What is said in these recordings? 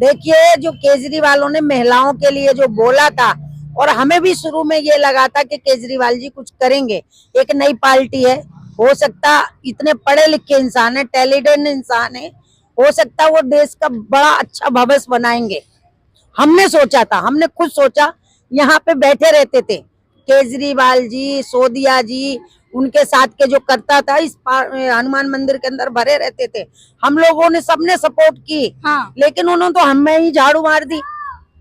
देखिए, जो केजरीवालों ने महिलाओं के लिए जो बोला था, और हमें भी शुरू में ये लगा था कि केजरीवाल जी कुछ करेंगे। एक नई पार्टी है, हो सकता इतने पढ़े लिखे इंसान है, टैलेंटेड इंसान है, हो सकता वो देश का बड़ा अच्छा भविष्य बनाएंगे। हमने सोचा था, हमने खुद सोचा, यहाँ पे बैठे रहते थे केजरीवाल जी, सोदिया जी, उनके साथ के जो करता था इस हनुमान मंदिर के अंदर भरे रहते थे। हम लोगों ने सबने सपोर्ट की। हाँ। लेकिन उन्होंने तो हमें ही झाड़ू मार दी।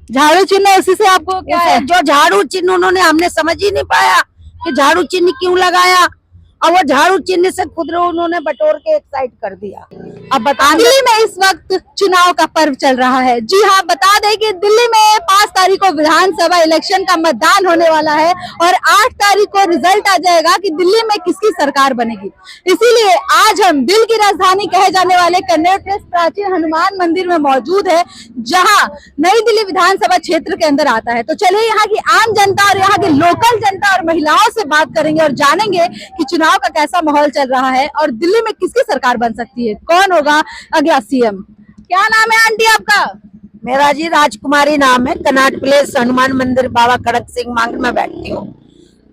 झाड़ू चिन्ह उसी से आपको क्या है? जो झाड़ू चिन्ह उन्होंने, हमने समझ ही नहीं पाया कि झाड़ू चिन्ह क्यों लगाया, और वो झाड़ू चिन्ह से खुद उन्होंने बटोर के एक साइड कर दिया। अब बता, दिल्ली में इस वक्त चुनाव का पर्व चल रहा है। जी हाँ, बता दें कि दिल्ली में 5 तारीख को विधानसभा इलेक्शन का मतदान होने वाला है और 8 तारीख को रिजल्ट आ जाएगा कि दिल्ली में किसकी सरकार बनेगी। इसीलिए आज हम दिल की राजधानी कहे जाने वाले कन्नौज प्रेस प्राचीन हनुमान मंदिर में मौजूद है, जहाँ नई दिल्ली विधानसभा क्षेत्र के अंदर आता है। तो चलिए यहाँ की आम जनता और यहाँ की लोकल जनता और महिलाओं से बात करेंगे और जानेंगे कि चुनाव का कैसा माहौल चल रहा है और दिल्ली में किसकी सरकार बन सकती है, कौन होगा अगला सीएम। क्या नाम है आंटी आपका? मेरा जी राजकुमारी नाम है। कनॉट प्लेस हनुमान मंदिर बाबा खड़क सिंह मांग में बैठती हूँ।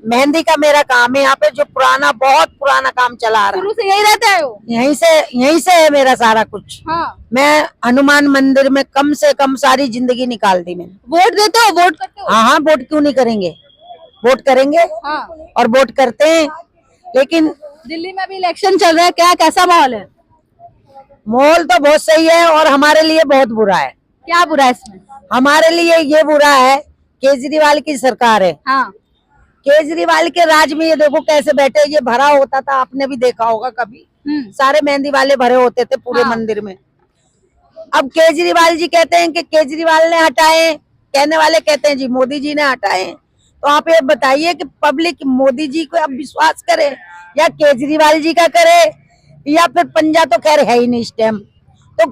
मेहंदी का मेरा काम है यहाँ पे, जो पुराना, बहुत पुराना काम चला आ रहा है। शुरू से यही रहते हैं वो? यहीं से है मेरा सारा कुछ। हाँ। मैं हनुमान मंदिर में कम से कम सारी जिंदगी निकाल दी मैंने। वोट देते हो? वोट करते हो? हाँ हाँ, वोट क्यों नहीं करेंगे, वोट करेंगे। हाँ। और वोट करते हैं। लेकिन दिल्ली में भी इलेक्शन चल रहा है, क्या कैसा माहौल है? माहौल तो बहुत सही है और हमारे लिए बहुत बुरा है। क्या बुरा है इसमें? हमारे लिए ये बुरा है, केजरीवाल की सरकार है। हाँ। केजरीवाल के राज में ये देखो कैसे बैठे, ये भरा होता था, आपने भी देखा होगा कभी, सारे मेहंदी वाले भरे होते थे पूरे मंदिर में। अब केजरीवाल जी कहते हैं कि केजरीवाल ने हटाए, कहने वाले कहते हैं जी मोदी जी ने हटाए। तो आप ये बताइए कि पब्लिक मोदी जी को अब विश्वास करे या केजरीवाल जी का करे, या फिर पंजा तो खैर है ही नहीं इस टाइम। तो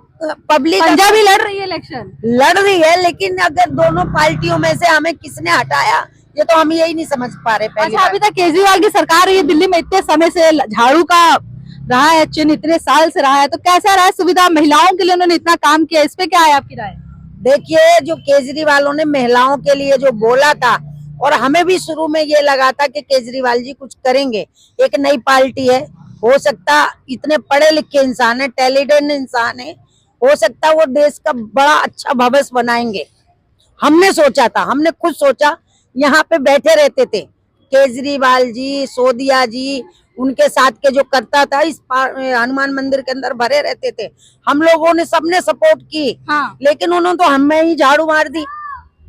पब्लिक पंजा भी लड़ रही है इलेक्शन, लड़ रही है, लेकिन अगर दोनों पार्टियों में से हमें किसने हटाया, ये तो हम यही नहीं समझ पा रहे। पहले अभी तक केजरीवाल की सरकार है दिल्ली में, इतने समय से झाड़ू का रहा है चिन्ह, इतने साल से रहा है, तो कैसा रहा सुविधा महिलाओं के लिए? उन्होंने इतना काम किया, इस पे क्या है आपकी राय? देखिए, जो केजरीवालों ने महिलाओं के लिए जो बोला था, और हमें भी शुरू में ये लगा था कि केजरीवाल जी कुछ करेंगे। एक नई पार्टी है, हो सकता इतने पढ़े लिखे इंसान है, टैलेंटेड इंसान है, हो सकता वो देश का बड़ा अच्छा भविष्य बनाएंगे। हमने सोचा था, हमने खुद सोचा, यहाँ पे बैठे रहते थे केजरीवाल जी, सोदिया जी, उनके साथ के जो करता था इस हनुमान मंदिर के अंदर भरे रहते थे। हम लोगों ने सबने सपोर्ट की। हाँ। लेकिन उन्होंने तो हमें ही झाड़ू मार दी।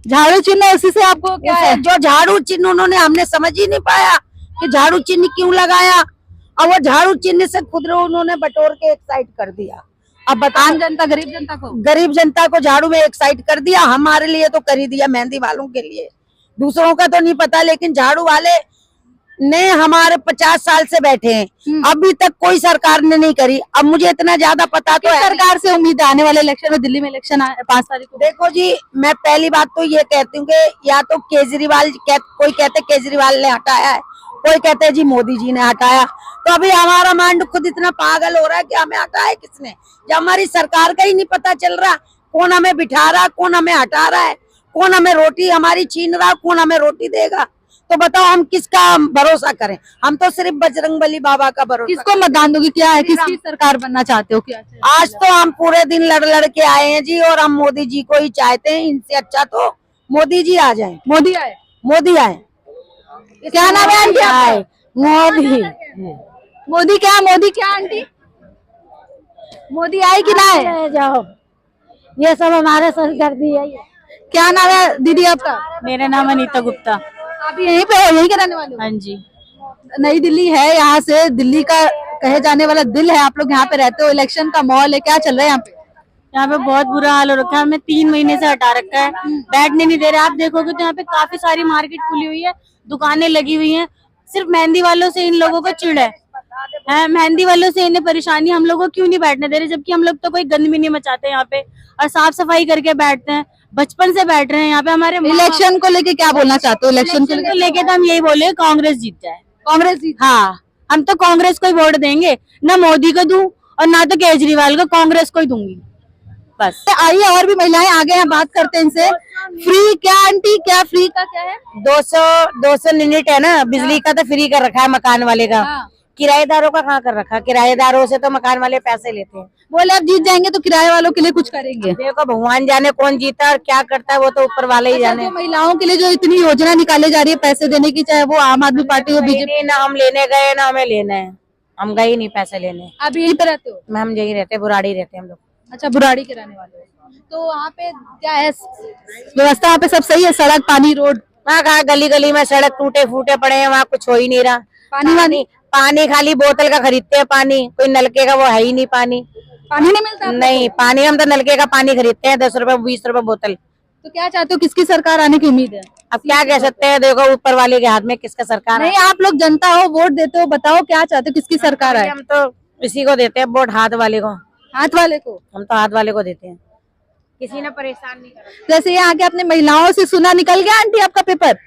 झाड़ू चिन्ह उसी से आपको क्या है? जो झाड़ू चिन्ह उन्होंने, हमने समझ ही नहीं पाया कि झाड़ू चिन्ह क्यों लगाया, और वो झाड़ू चिन्ह से खुद उन्होंने बटोर के एक साइड कर दिया। अब बता, आम जनता, गरीब जनता को झाड़ू में एक साइड कर दिया। हमारे लिए तो कर ही दिया, मेहंदी वालों के लिए, दूसरों का तो नहीं पता। लेकिन झाड़ू वाले ने हमारे 50 साल से बैठे हैं, अभी तक कोई सरकार ने नहीं करी। अब मुझे इतना ज्यादा पता तो है, सरकार से उम्मीद है आने वाले इलेक्शन में? दिल्ली में इलेक्शन 5 तारीख को। देखो जी, मैं पहली बात तो ये कहती हूँ कि या तो केजरीवाल, कोई कहते केजरीवाल ने हटाया है, कोई कहते जी मोदी जी ने हटाया। तो अभी हमारा माइंड खुद इतना पागल हो रहा है कि हमें हटाया किसने, जब हमारी सरकार का ही नहीं पता चल रहा, कौन हमें बिठा रहा, कौन हमें हटा रहा है, कौन हमें रोटी हमारी छीन रहा, कौन हमें रोटी देगा। तो बताओ हम किसका भरोसा करें? हम तो सिर्फ बजरंगबली बाबा का भरोसा। किसको मतदान दोगे? क्या है, किसकी सरकार बनना चाहते हो? क्या आज तो हम पूरे दिन लड़ के आए हैं जी, और हम मोदी जी को ही चाहते हैं। इनसे अच्छा तो मोदी जी आ जाएं। मोदी आए, मोदी आए। क्या नाम है आंटी आपका? मोदी। मोदी क्या? मोदी क्या आंटी? मोदी आए कि ना आए? जाओ, ये सब हमारे सरदर्दी है। क्या नाम है दीदी आपका? मेरा नाम अनीता गुप्ता। आप यहीं पे हो, यहीं के रहने वाले हो? हाँ जी। नई दिल्ली है, यहाँ से दिल्ली का कहे जाने वाला दिल है, आप लोग यहाँ पे रहते हो, इलेक्शन का माहौल है, क्या चल रहा है यहाँ पे? यहाँ पे बहुत बुरा हाल हो रखा है, हमें 3 महीने से हटा रखा है, बैठने नहीं दे रहे। आप देखोगे तो यहाँ पे काफी सारी मार्केट खुली हुई है, दुकानें लगी हुई हैं। सिर्फ मेहंदी वालों से इन लोगों को चिढ़ है, मेहंदी वालों से इन्हें परेशानी, हम लोगों को क्यों नहीं बैठने दे रहे, जबकि हम लोग तो कोई गंद भी नहीं मचाते यहाँ पे और साफ सफाई करके बैठते हैं, बचपन से बैठ रहे हैं यहाँ पे। हमारे इलेक्शन को लेके क्या बोलना चाहते हो? इलेक्शन को लेके तो हम यही बोले कांग्रेस जीत जाए। कांग्रेस जीत? हाँ, हम तो कांग्रेस को ही वोट देंगे, ना मोदी को दूं और ना तो केजरीवाल को, कांग्रेस को ही दूंगी। बस। आइए और भी महिलाएं आगे हैं, बात करते हैं इनसे। फ्री क्या आंटी, क्या फ्री का क्या है? 200 यूनिट है ना बिजली का, तो फ्री कर रखा है मकान वाले का। हाँ। किराएदारों का कहाँ कर रखा है? किराएदारों से तो मकान वाले पैसे लेते हैं। बोले अब जीत जाएंगे तो किराए वालों के लिए कुछ करेंगे। देखो भगवान जाने कौन जीता और क्या करता है, वो तो ऊपर वाले ही जाने। जो महिलाओं के लिए जो इतनी योजना निकाली जा रही है पैसे देने की, चाहे वो आम आदमी पार्टी हो, बीजेपी। नहीं, ना हम लेने गए ना हमें लेना है, हम गए नहीं पैसे लेने। आप यहीं पे रहते हो? हम यही रहते, बुराड़ी रहते हम लोग। अच्छा, बुराड़ी के रहने वाले हो। तो वहाँ पे क्या है व्यवस्था? वहाँ पे सब सही है? सड़क, पानी, रोड? वहाँ कहा गली गली में सड़क टूटे फूटे पड़े हैं, वहाँ कुछ हो ही नहीं रहा। पानी खाली बोतल का खरीदते हैं, पानी कोई नलके का वो है ही नहीं। पानी नहीं मिलता? नहीं, पानी हम तो नलके का पानी खरीदते हैं, 10 रुपए 20 रुपए बोतल। तो क्या चाहते हो, किसकी सरकार आने की उम्मीद है? अब क्या कह सकते हैं, देखो ऊपर वाले के हाथ में किसका सरकार है। नहीं, आप लोग जनता हो, वोट देते हो, बताओ क्या चाहते हो, किसकी सरकार आए? हम तो इसी को देते हैं वोट, हाथ वाले को। हाथ वाले को? हम तो हाथ वाले को देते हैं, किसी ने परेशान नहीं करा। जैसे ये आके अपने महिलाओं से सुना, निकल गया आंटी आपका पेपर?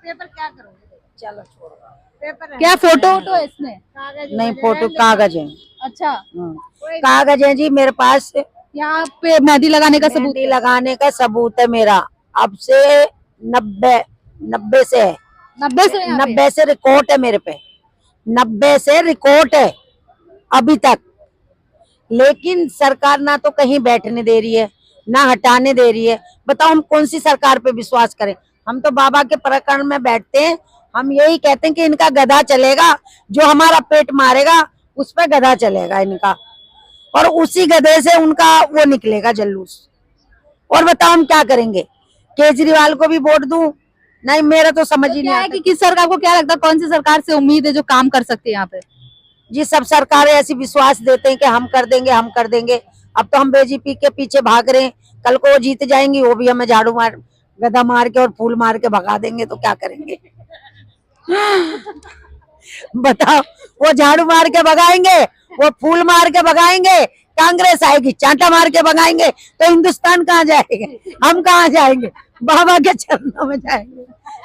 पेपर क्या करोगे, चलो छोड़ो। पेपर क्या फोटो वोटो है इसमें? नहीं, फोटो कागज है। अच्छा, कागज है जी मेरे पास। यहाँ पे मेहंदी लगाने का सबूत? मेहंदी लगाने का सबूत है मेरा, अब से 90 से है। 90 से रिकॉर्ड है मेरे पे, 90 से रिकॉर्ड है अभी तक। लेकिन सरकार ना तो कहीं बैठने दे रही है, ना हटाने दे रही है। बताओ हम कौन सी सरकार पे विश्वास करें? हम तो बाबा के प्रकरण में बैठते हैं, हम यही कहते हैं कि इनका गधा चलेगा, जो हमारा पेट मारेगा उस पे गधा चलेगा इनका, और उसी गधे से उनका वो निकलेगा जुलूस। और बताओ हम क्या करेंगे? केजरीवाल को भी वोट दूं? नहीं, मेरा तो समझ ही नहीं क्या है आता कि किस सरकार को, क्या लगता है कौन सी सरकार से उम्मीद है जो काम कर सकती है यहाँ पे? जी। सब सरकारें ऐसी विश्वास देते हैं कि हम कर देंगे, हम कर देंगे। अब तो हम बीजेपी के पीछे भाग रहे हैं, कल को वो जीत जाएंगी, वो भी हमें झाड़ू मार गधा मार के और फूल मार के भगा देंगे, तो क्या करेंगे? बताओ, वो झाड़ू मार के भगाएंगे, वो फूल मार के भगाएंगे, कांग्रेस आएगी चांटा मार के भगाएंगे, तो हिंदुस्तान कहाँ जाएंगे? हम कहाँ जाएंगे? बाबा के चरणों में जाएंगे।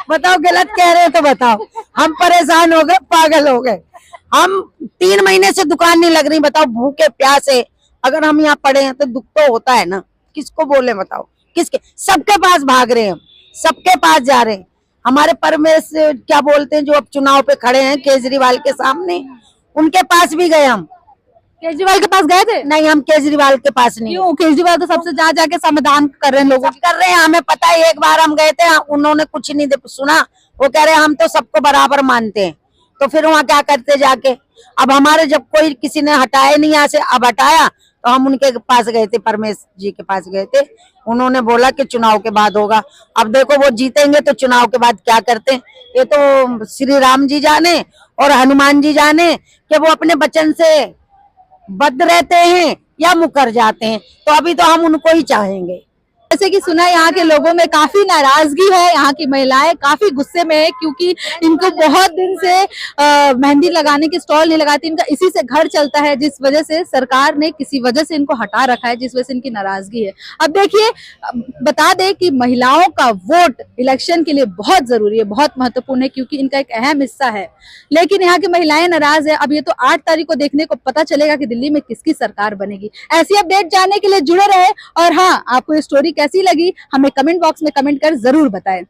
बताओ, गलत कह रहे हैं तो बताओ। हम परेशान हो गए, पागल हो गए। हम 3 महीने से दुकान नहीं लग रही, बताओ भूखे प्यासे अगर हम यहाँ पड़े हैं तो दुख तो होता है ना। किसको बोले बताओ, किसके? सबके पास भाग रहे हैं हम, सबके पास जा रहे हैं। हमारे परमेश क्या बोलते हैं जो अब चुनाव पे खड़े हैं केजरीवाल के सामने, उनके पास भी गए हम। केजरीवाल के पास गए थे? नहीं, हम केजरीवाल के पास नहीं। क्यों? केजरीवाल तो सबसे जा जाके समाधान कर रहे हैं, लोगों कर रहे हैं, हमें पता है। एक बार हम गए थे, उन्होंने कुछ नहीं सुना। वो कह रहे हैं हम तो सबको बराबर मानते हैं। तो फिर वहाँ क्या करते जाके? अब हमारे जब कोई किसी ने हटाया नहीं यहाँ से, अब हटाया तो हम उनके पास गए थे, परमेश जी के पास गए थे। उन्होंने बोला कि चुनाव के बाद होगा। अब देखो वो जीतेंगे तो चुनाव के बाद क्या करते हैं, ये तो श्री राम जी जाने और हनुमान जी जाने कि वो अपने वचन से बद्ध रहते हैं या मुकर जाते हैं। तो अभी तो हम उनको ही चाहेंगे। जैसे कि सुना, यहाँ के लोगों में काफी नाराजगी है, यहाँ की महिलाएं काफी गुस्से में है क्योंकि इनको बहुत दिन से मेहंदी लगाने के स्टॉल नहीं लगाती, इनका इसी से घर चलता है, जिस वजह से सरकार ने किसी वजह से इनको हटा रखा है, जिस वजह से इनकी नाराजगी है। अब देखिए, बता दें कि महिलाओं का वोट इलेक्शन के लिए बहुत जरूरी है, बहुत महत्वपूर्ण है, क्योंकि इनका एक अहम हिस्सा है। लेकिन यहाँ की महिलाएं नाराज है। अब ये तो 8 तारीख को देखने को पता चलेगा कि दिल्ली में किसकी सरकार बनेगी। ऐसी अपडेट जानने के लिए जुड़े रहे, और हाँ, आपको ये स्टोरी कैसी लगी हमें कमेंट बॉक्स में कमेंट कर जरूर बताएं।